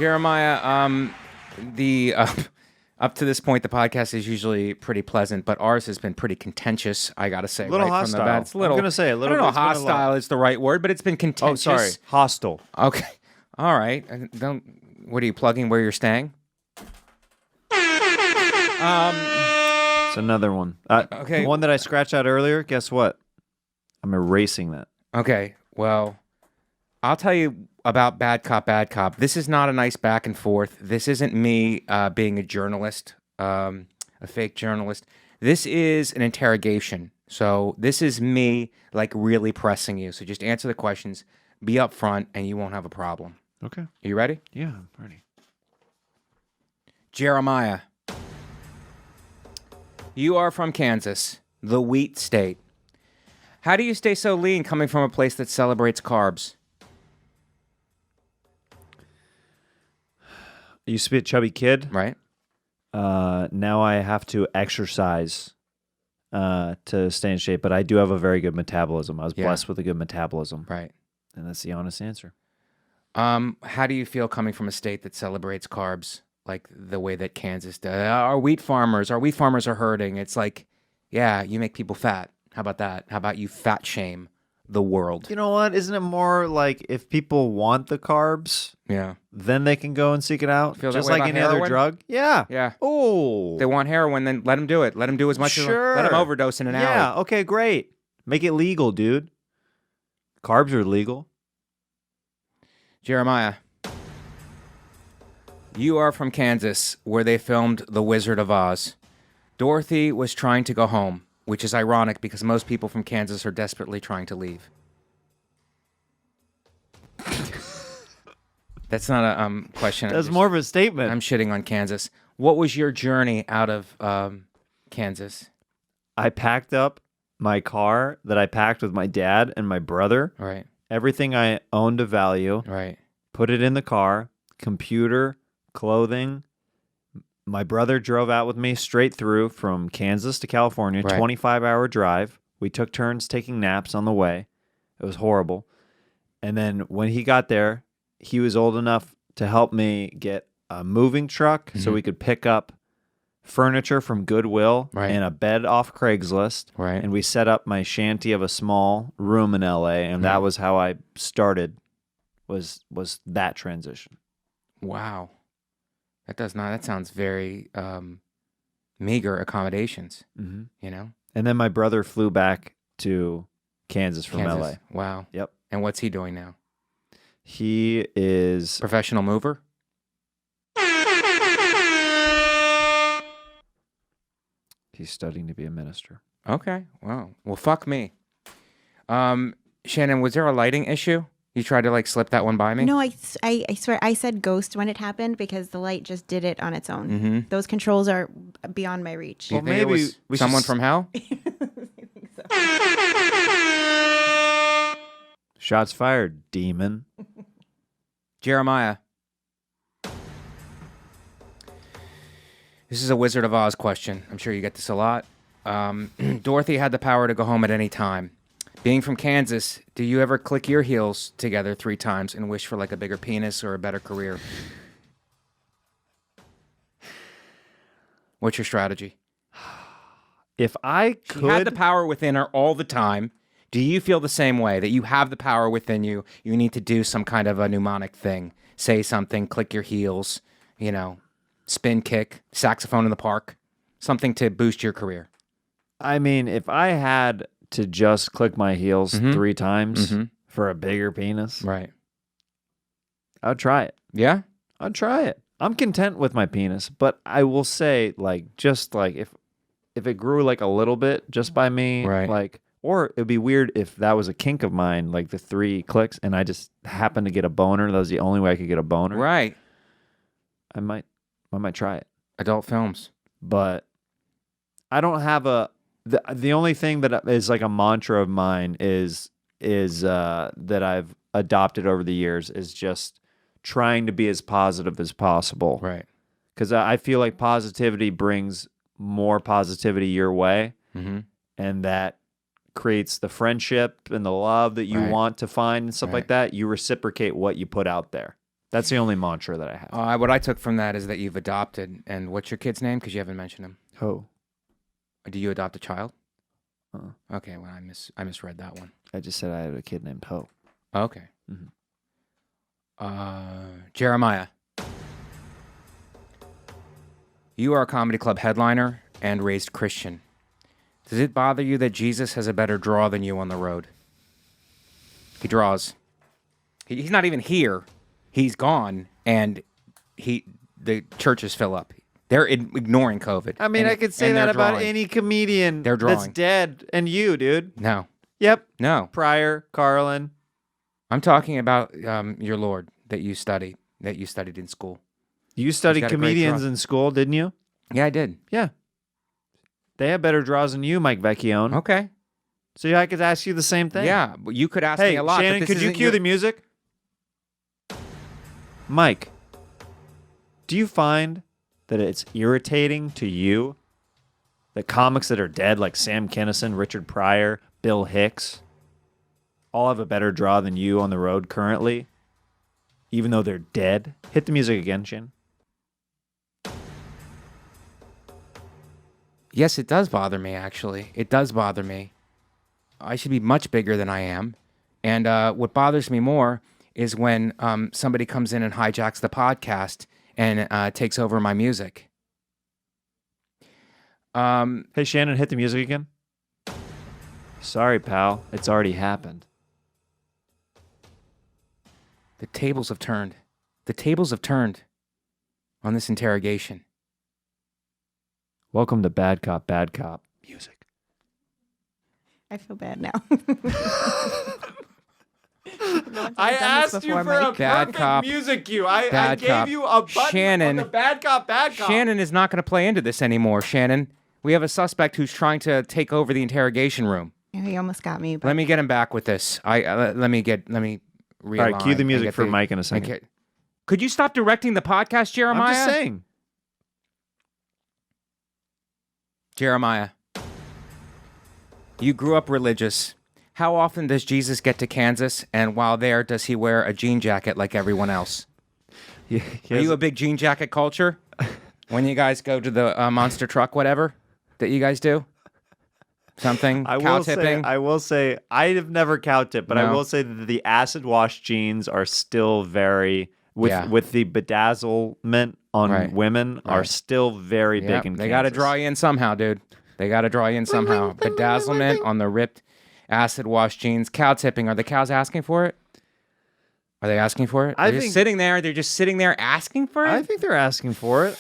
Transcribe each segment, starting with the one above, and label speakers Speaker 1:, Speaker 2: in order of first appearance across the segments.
Speaker 1: Jeremiah, the up to this point, the podcast is usually pretty pleasant, but ours has been pretty contentious. I gotta say,
Speaker 2: A little
Speaker 1: right
Speaker 2: hostile.
Speaker 1: from the bat. It's a little,
Speaker 2: I'm gonna say a little.
Speaker 1: I don't know,
Speaker 2: it's been a lot.
Speaker 1: hostile is the right word, but it's been contentious.
Speaker 2: Oh, sorry, hostile.
Speaker 1: Okay, all right. What are you plugging? Where you're staying?
Speaker 2: It's another one.
Speaker 1: Okay.
Speaker 2: The one that I scratched out earlier. Guess what? I'm erasing that.
Speaker 1: Okay. Well, I'll tell you about bad cop, bad cop. This is not a nice back and forth. This isn't me being a journalist, a fake journalist. This is an interrogation. So this is me like really pressing you. So just answer the questions, be upfront, and you won't have a problem.
Speaker 2: Okay.
Speaker 1: Are you ready?
Speaker 2: Yeah, I'm ready.
Speaker 1: Jeremiah, you are from Kansas, the wheat state. How do you stay so lean coming from a place that celebrates carbs?
Speaker 2: I used to be a chubby kid.
Speaker 1: Right.
Speaker 2: Now I have to exercise to stay in shape, but I do have a very good metabolism. I was blessed with a good metabolism.
Speaker 1: Right.
Speaker 2: And that's the honest answer.
Speaker 1: How do you feel coming from a state that celebrates carbs like the way that Kansas does? Our wheat farmers are hurting. It's like, yeah, you make people fat. How about that? How about you fat shame the world?
Speaker 2: You know what? Isn't it more like if people want the carbs,
Speaker 1: Yeah.
Speaker 2: then they can go and seek it out?
Speaker 1: Feel that
Speaker 2: Just
Speaker 1: way
Speaker 2: like
Speaker 1: about
Speaker 2: any other
Speaker 1: heroin?
Speaker 2: drug? Yeah.
Speaker 1: Yeah.
Speaker 2: Oh.
Speaker 1: They want heroin, then let them do it. Let them do as much
Speaker 2: Sure.
Speaker 1: as let them overdose in an
Speaker 2: Yeah.
Speaker 1: hour.
Speaker 2: Okay, great. Make it legal, dude. Carbs are legal.
Speaker 1: Jeremiah, you are from Kansas, where they filmed The Wizard of Oz. Dorothy was trying to go home, which is ironic because most people from Kansas are desperately trying to leave. That's not a question.
Speaker 2: That's more of a statement.
Speaker 1: I'm shitting on Kansas. What was your journey out of Kansas?
Speaker 2: I packed up my car that I packed with my dad and my brother.
Speaker 1: Right.
Speaker 2: Everything I owned of value.
Speaker 1: Right.
Speaker 2: Put it in the car. Computer, clothing. My brother drove out with me straight through from Kansas to California,
Speaker 1: Right.
Speaker 2: 25-hour drive. We took turns taking naps on the way. It was horrible. And then when he got there, he was old enough to help me get a moving truck so we could pick up furniture from Goodwill and a bed off Craigslist.
Speaker 1: Right.
Speaker 2: And we set up my shanty of a small room in LA, and that was how I started, was that transition.
Speaker 1: Wow. That sounds very meager accommodations, you know?
Speaker 2: And then my brother flew back to Kansas from LA.
Speaker 1: Wow.
Speaker 2: Yep.
Speaker 1: And what's he doing now?
Speaker 2: He is
Speaker 1: Professional mover?
Speaker 2: he's studying to be a minister.
Speaker 1: Okay. Wow. Well, fuck me. Shannon, was there a lighting issue? You tried to like slip that one by me?
Speaker 3: No, I swear I said ghost when it happened because the light just did it on its own.
Speaker 1: Mm-hmm.
Speaker 3: Those controls are beyond my reach.
Speaker 1: Do you
Speaker 2: Well,
Speaker 1: think it
Speaker 2: maybe
Speaker 1: was
Speaker 2: we
Speaker 1: someone
Speaker 2: should
Speaker 1: from hell?
Speaker 2: Shots fired, demon.
Speaker 1: Jeremiah. This is a Wizard of Oz question. I'm sure you get this a lot. Dorothy had the power to go home at any time. Being from Kansas, do you ever click your heels together 3 times and wish for like a bigger penis or a better career? What's your strategy?
Speaker 2: If I
Speaker 1: She had the
Speaker 2: could,
Speaker 1: power within her all the time. Do you feel the same way, that you have the power within you? You need to do some kind of a mnemonic thing. Say something, click your heels, spin kick, saxophone in the park, something to boost your career.
Speaker 2: I mean, if I had to just click my heels 3 times for a bigger penis,
Speaker 1: Right.
Speaker 2: I'd try it.
Speaker 1: Yeah?
Speaker 2: I'd try it. I'm content with my penis, but I will say, just if it grew like a little bit just by me,
Speaker 1: Right.
Speaker 2: or it'd be weird if that was a kink of mine, like the 3 clicks, and I just happened to get a boner. That was the only way I could get a boner.
Speaker 1: Right.
Speaker 2: I might try it.
Speaker 1: Adult films.
Speaker 2: But I don't have the only thing that is like a mantra of mine is that I've adopted over the years is just trying to be as positive as possible.
Speaker 1: Right.
Speaker 2: Because I feel like positivity brings more positivity your way, and that creates the friendship and the love that you
Speaker 1: Right.
Speaker 2: want to find and stuff
Speaker 1: Right.
Speaker 2: like that. You reciprocate what you put out there. That's the only mantra that I have.
Speaker 1: What I took from that is that you've adopted. And what's your kid's name? Because you haven't mentioned him.
Speaker 2: Oh.
Speaker 1: Do you adopt a child?
Speaker 2: Uh-uh.
Speaker 1: Okay, well, I misread that one.
Speaker 2: I just said I had a kid named Ho.
Speaker 1: Okay.
Speaker 2: Mhm.
Speaker 1: Jeremiah. You are a comedy club headliner and raised Christian. Does it bother you that Jesus has a better draw than you on the road? He draws. He's not even here. He's gone, and the churches fill up. They're ignoring COVID.
Speaker 2: I mean,
Speaker 1: and,
Speaker 2: I could say that about any comedian
Speaker 1: They're
Speaker 2: that's
Speaker 1: drawing.
Speaker 2: dead. And you, dude.
Speaker 1: No.
Speaker 2: Yep.
Speaker 1: No.
Speaker 2: Pryor, Carlin.
Speaker 1: I'm talking about your Lord that you studied in school.
Speaker 2: You studied
Speaker 1: got a great
Speaker 2: comedians
Speaker 1: draw.
Speaker 2: in school, didn't you?
Speaker 1: Yeah, I did.
Speaker 2: Yeah. They have better draws than you, Mike Vecchione.
Speaker 1: Okay.
Speaker 2: So yeah, I could ask you the same thing.
Speaker 1: Yeah, but you could ask
Speaker 2: Hey,
Speaker 1: me a lot.
Speaker 2: Shannon,
Speaker 1: but this
Speaker 2: could you
Speaker 1: isn't
Speaker 2: cue
Speaker 1: your-
Speaker 2: the music? Mike, do you find that it's irritating to you that comics that are dead, like Sam Kinison, Richard Pryor, Bill Hicks, all have a better draw than you on the road currently, even though they're dead? Hit the music again, Shannon.
Speaker 1: Yes, it does bother me, actually. It does bother me. I should be much bigger than I am. And what bothers me more is when somebody comes in and hijacks the podcast and takes over my music.
Speaker 2: Hey, Shannon, hit the music again. Sorry, pal. It's already happened.
Speaker 1: The tables have turned. The tables have turned on this interrogation.
Speaker 2: Welcome to Bad Cop music.
Speaker 3: I feel bad now.
Speaker 2: I asked you for a
Speaker 1: Bad
Speaker 2: perfect
Speaker 1: cop.
Speaker 2: music cue. I
Speaker 1: Bad
Speaker 2: gave
Speaker 1: cop.
Speaker 2: you a button
Speaker 1: Shannon.
Speaker 2: on the Bad Cop.
Speaker 1: Shannon is not going to play into this anymore, Shannon. We have a suspect who's trying to take over the interrogation room.
Speaker 3: He almost got me. But
Speaker 1: Let me get him back with this. Let me realign.
Speaker 2: All right, cue the
Speaker 1: and
Speaker 2: music
Speaker 1: get
Speaker 2: for Mike in a second.
Speaker 1: Okay. Could you stop directing the podcast, Jeremiah?
Speaker 2: I'm just saying.
Speaker 1: Jeremiah, you grew up religious. How often does Jesus get to Kansas, and while there, does he wear a jean jacket like everyone else? Are you a big jean jacket culture? When you guys go to the monster truck, whatever, that you guys do? Something? Cow tipping?
Speaker 2: I will say, I have never cow tipped, but I
Speaker 1: No.
Speaker 2: will say that the acid wash jeans are still very, with the bedazzlement on
Speaker 1: Right.
Speaker 2: women, are
Speaker 1: Right.
Speaker 2: still very
Speaker 1: Yep,
Speaker 2: big in
Speaker 1: they got to
Speaker 2: Kansas.
Speaker 1: draw you in somehow, dude. They got to draw you in somehow. Bedazzlement on the ripped acid wash jeans. Cow tipping. Are the cows asking for it? Are they asking for it?
Speaker 2: I
Speaker 1: They're
Speaker 2: think-
Speaker 1: just sitting there. They're just sitting there asking for it?
Speaker 2: I think they're asking for it.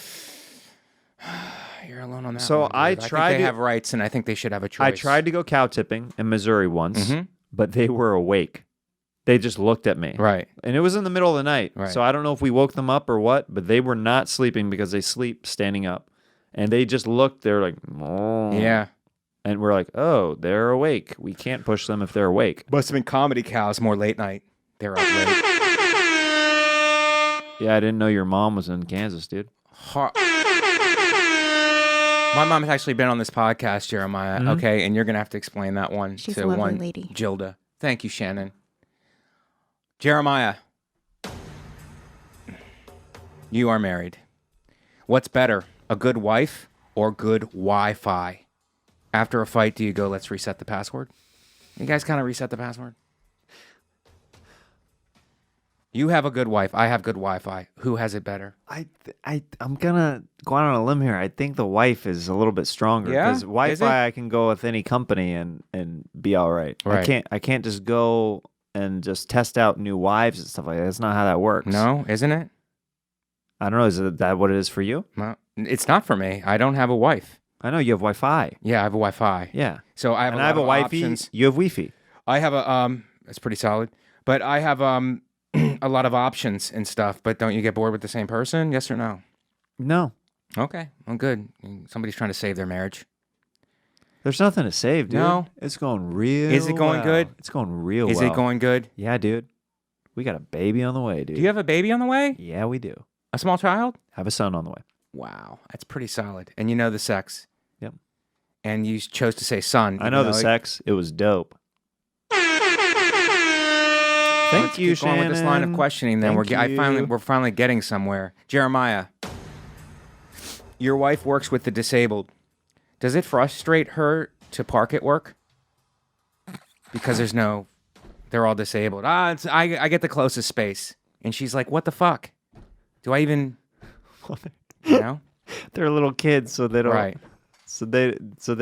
Speaker 1: You're alone on that
Speaker 2: So
Speaker 1: one, dude.
Speaker 2: I
Speaker 1: think
Speaker 2: tried
Speaker 1: they
Speaker 2: to-
Speaker 1: have rights, and I think they should have a choice.
Speaker 2: I tried to go cow tipping in Missouri once,
Speaker 1: Mhm.
Speaker 2: but they were awake. They just looked at me.
Speaker 1: Right.
Speaker 2: And it was in the middle of the night.
Speaker 1: Right.
Speaker 2: So I don't know if we woke them up or what, but they were not sleeping because they sleep standing up. And they just looked, they're like, oh.
Speaker 1: Yeah.
Speaker 2: And we're like, oh, they're awake. We can't push them if they're awake.
Speaker 1: Must have been comedy cows more late night. They're up late.
Speaker 2: Yeah, I didn't know your mom was in Kansas, dude.
Speaker 1: My mom has actually been on this podcast, Jeremiah. Okay, and you're gonna have to explain that one
Speaker 3: She's
Speaker 1: to
Speaker 3: a lovely
Speaker 1: one
Speaker 3: lady.
Speaker 1: Gilda. Thank you, Shannon. Jeremiah, you are married. What's better, a good wife or good Wi-Fi? After a fight, do you go, let's reset the password? You guys kind of reset the password? You have a good wife. I have good Wi-Fi. Who has it better?
Speaker 2: I'm gonna go out on a limb here. I think the wife is a little bit stronger
Speaker 1: Yeah?
Speaker 2: because
Speaker 1: Is it?
Speaker 2: Wi-Fi I can go with any company and be all right.
Speaker 1: Right.
Speaker 2: I can't just go and just test out new wives and stuff like that. That's not how that works.
Speaker 1: No, isn't it?
Speaker 2: I don't know. Is that what it is for you?
Speaker 1: Well, it's not for me. I don't have a wife.
Speaker 2: I know you have Wi-Fi.
Speaker 1: Yeah, I have a Wi-Fi.
Speaker 2: Yeah.
Speaker 1: So I have
Speaker 2: And
Speaker 1: a
Speaker 2: I have a
Speaker 1: lot of
Speaker 2: Wi-Fi.
Speaker 1: options.
Speaker 2: You have Wi-Fi.
Speaker 1: I have a that's pretty solid. But I have a lot of options and stuff. But don't you get bored with the same person? Yes or no?
Speaker 2: No.
Speaker 1: Okay, well, good. Somebody's trying to save their marriage.
Speaker 2: There's nothing to save, dude.
Speaker 1: No.
Speaker 2: It's going real.
Speaker 1: Is it going
Speaker 2: well.
Speaker 1: good?
Speaker 2: It's going real
Speaker 1: Is
Speaker 2: well.
Speaker 1: it going good?
Speaker 2: Yeah, dude. We got a baby on the way, dude.
Speaker 1: Do you have a baby on the way?
Speaker 2: Yeah, we do.
Speaker 1: A small child?
Speaker 2: Have a son on the way.
Speaker 1: Wow, that's pretty solid. And you know the sex.
Speaker 2: Yep.
Speaker 1: And you chose to say son.
Speaker 2: I
Speaker 1: even
Speaker 2: know the
Speaker 1: though it-
Speaker 2: sex. It was dope. Thank
Speaker 1: Let's
Speaker 2: you,
Speaker 1: keep going with this line of
Speaker 2: Shannon.
Speaker 1: questioning. Then
Speaker 2: Thank
Speaker 1: we're finally getting somewhere. Jeremiah, your wife works with the disabled. Does it frustrate her to park at work? Because they're all disabled. I get the closest space, and she's like, "What the fuck? Do I even?" You know?
Speaker 2: They're little kids, so they don't.
Speaker 1: Right.
Speaker 2: So they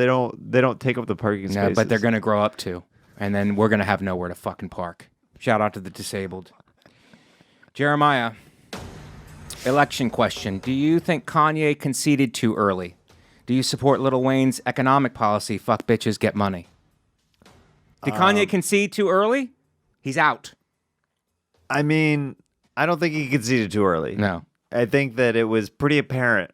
Speaker 2: don't take up the parking spaces.
Speaker 1: No, but they're gonna grow up to, and then we're gonna have nowhere to fucking park. Shout out to the disabled. Jeremiah, election question: do you think Kanye conceded too early? Do you support Lil Wayne's economic policy? Fuck bitches, get money. Did Kanye concede too early? He's out.
Speaker 2: I mean, I don't think he conceded too early.
Speaker 1: No.
Speaker 2: I think that it was pretty apparent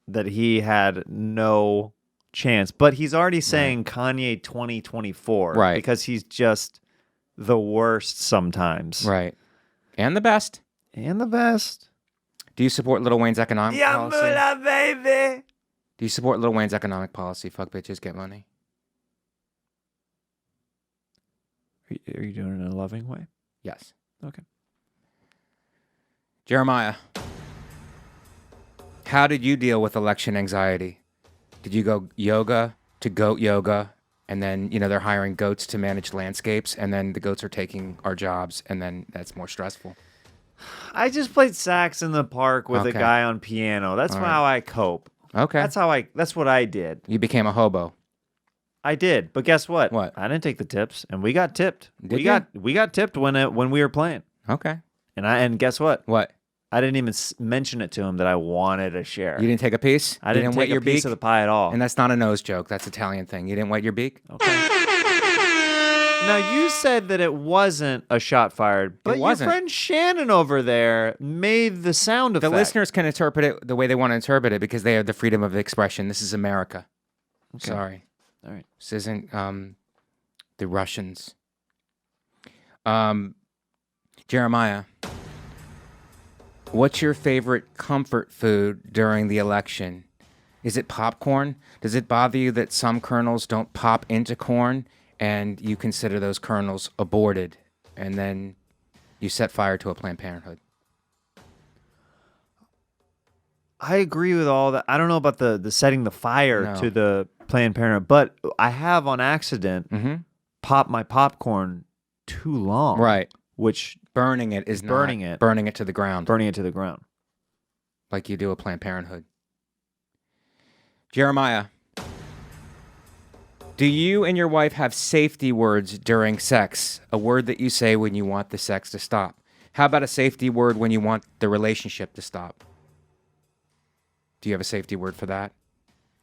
Speaker 2: that he had no chance. But he's already saying Kanye 2024.
Speaker 1: Right.
Speaker 2: Because he's just the worst sometimes.
Speaker 1: Right. And the best.
Speaker 2: And the best.
Speaker 1: Do you support Lil Wayne's economic policy?
Speaker 2: Yamula, baby.
Speaker 1: Do you support Lil Wayne's economic policy? Fuck bitches, get money.
Speaker 2: Are you doing it in a loving way?
Speaker 1: Yes.
Speaker 2: Okay.
Speaker 1: Jeremiah, how did you deal with election anxiety? Did you go yoga to goat yoga, and then, they're hiring goats to manage landscapes, and then the goats are taking our jobs, and then that's more stressful?
Speaker 2: I just played sax in the park with a
Speaker 1: Okay.
Speaker 2: guy on piano. That's
Speaker 1: All
Speaker 2: how I cope.
Speaker 1: Okay.
Speaker 2: That's what I did.
Speaker 1: You became a hobo.
Speaker 2: I did, but guess what?
Speaker 1: What?
Speaker 2: I didn't take the tips, and we got tipped.
Speaker 1: Did
Speaker 2: we
Speaker 1: ya?
Speaker 2: got tipped when we were playing,
Speaker 1: Okay.
Speaker 2: and guess what?
Speaker 1: What?
Speaker 2: I didn't even mention it to him that I wanted a share.
Speaker 1: You didn't take a piece?
Speaker 2: I
Speaker 1: You
Speaker 2: didn't
Speaker 1: wet
Speaker 2: take
Speaker 1: your
Speaker 2: a piece
Speaker 1: beak?
Speaker 2: of the pie at all.
Speaker 1: And that's not a nose joke. That's Italian thing. You didn't wet your beak?
Speaker 2: Okay. Now you said that it wasn't a shot fired, but your
Speaker 1: wasn't.
Speaker 2: friend Shannon over there made the sound
Speaker 1: The
Speaker 2: effect.
Speaker 1: listeners can interpret it the way they want to interpret it because they have the freedom of expression. This is America.
Speaker 2: Okay.
Speaker 1: Sorry.
Speaker 2: All right.
Speaker 1: This isn't the Russians. Jeremiah, what's your favorite comfort food during the election? Is it popcorn? Does it bother you that some kernels don't pop into corn and you consider those kernels aborted and then you set fire to a Planned Parenthood?
Speaker 2: I agree with all that. I don't know about the setting the fire
Speaker 1: No.
Speaker 2: to the Planned Parenthood, but I have on accident popped my popcorn too long.
Speaker 1: Right.
Speaker 2: Which
Speaker 1: Burning it is
Speaker 2: Burning
Speaker 1: not
Speaker 2: it.
Speaker 1: burning it to the ground
Speaker 2: burning it to the ground.
Speaker 1: like you do a Planned Parenthood. Jeremiah, do you and your wife have safety words during sex? A word that you say when you want the sex to stop. How about a safety word when you want the relationship to stop? Do you have a safety word for that?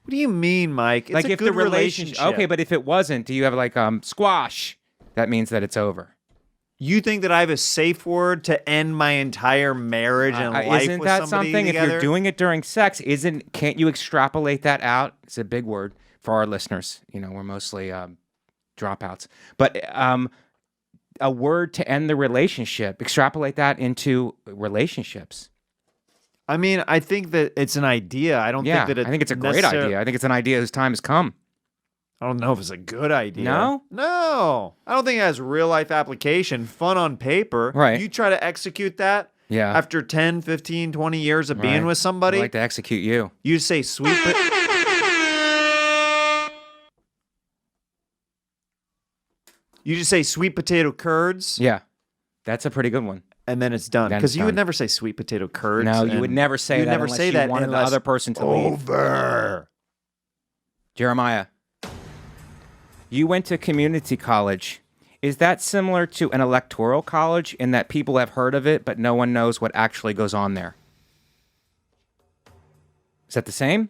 Speaker 2: What do you mean, Mike? It's
Speaker 1: like
Speaker 2: a
Speaker 1: if
Speaker 2: good
Speaker 1: the relationship. Okay, but if it wasn't, do you have like squash? That means that it's over.
Speaker 2: you think that I have a safe word to end my entire marriage and life
Speaker 1: Isn't
Speaker 2: with
Speaker 1: that
Speaker 2: somebody
Speaker 1: something?
Speaker 2: together?
Speaker 1: If you're doing it during sex, can't you extrapolate that out? It's a big word for our listeners. We're mostly dropouts, but a word to end the relationship. Extrapolate that into relationships.
Speaker 2: I mean, I think that it's an idea. I don't think that
Speaker 1: I think it's a great idea. I think it's an idea whose time has come.
Speaker 2: I don't know if it's a good idea.
Speaker 1: No?
Speaker 2: No. I don't think it has real life application. Fun on paper.
Speaker 1: Right.
Speaker 2: You try to execute that
Speaker 1: Yeah.
Speaker 2: after 10, 15, 20 years of being
Speaker 1: Right.
Speaker 2: with somebody.
Speaker 1: I'd like to execute you.
Speaker 2: You say sweet You just say sweet potato curds
Speaker 1: Yeah, that's a pretty good one.
Speaker 2: and then it's done.
Speaker 1: Then
Speaker 2: Because
Speaker 1: it's
Speaker 2: you would
Speaker 1: done.
Speaker 2: never say sweet potato curds.
Speaker 1: No, you would
Speaker 2: and
Speaker 1: never say
Speaker 2: you'd
Speaker 1: that
Speaker 2: never
Speaker 1: unless
Speaker 2: say
Speaker 1: you
Speaker 2: that
Speaker 1: wanted the
Speaker 2: unless
Speaker 1: other person to leave.
Speaker 2: over.
Speaker 1: Jeremiah, you went to community college. Is that similar to an electoral college in that people have heard of it, but no one knows what actually goes on there? Is that the same?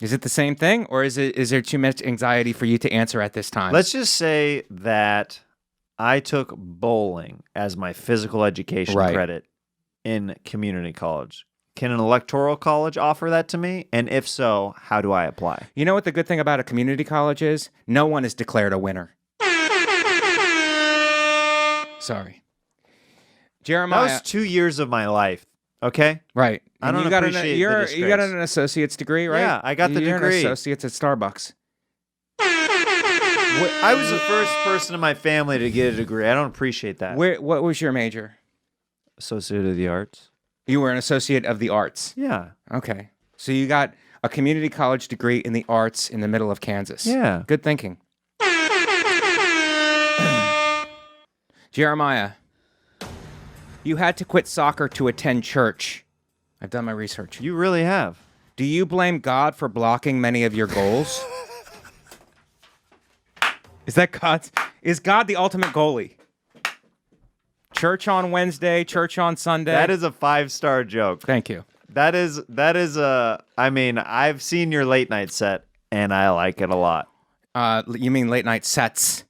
Speaker 1: Is it the same thing, or is there too much anxiety for you to answer at this time?
Speaker 2: Let's just say that I took bowling as my physical education
Speaker 1: Right.
Speaker 2: credit in community college. Can an electoral college offer that to me? And if so, how do I apply?
Speaker 1: You know what the good thing about a community college is? No one is declared a winner. Sorry. Jeremiah.
Speaker 2: That was 2 years of my life. Okay.
Speaker 1: Right.
Speaker 2: I
Speaker 1: And
Speaker 2: don't
Speaker 1: you got
Speaker 2: appreciate the
Speaker 1: you got
Speaker 2: disgrace.
Speaker 1: an associate's degree, right?
Speaker 2: Yeah, I got the
Speaker 1: You're
Speaker 2: degree.
Speaker 1: an associate's at Starbucks.
Speaker 2: I was the first person in my family to get a degree. I don't appreciate that.
Speaker 1: What was your major?
Speaker 2: Associate of the Arts.
Speaker 1: You were an associate of the arts.
Speaker 2: Yeah.
Speaker 1: Okay. So you got a community college degree in the arts in the middle of Kansas.
Speaker 2: Yeah.
Speaker 1: Good thinking. Jeremiah, you had to quit soccer to attend church. I've done my research.
Speaker 2: You really have.
Speaker 1: Do you blame God for blocking many of your goals? Is God the ultimate goalie? Church on Wednesday, church on Sunday.
Speaker 2: That is a 5-star joke.
Speaker 1: Thank you.
Speaker 2: That is I mean, I've seen your late night set and I like it a lot.
Speaker 1: You mean late night sets?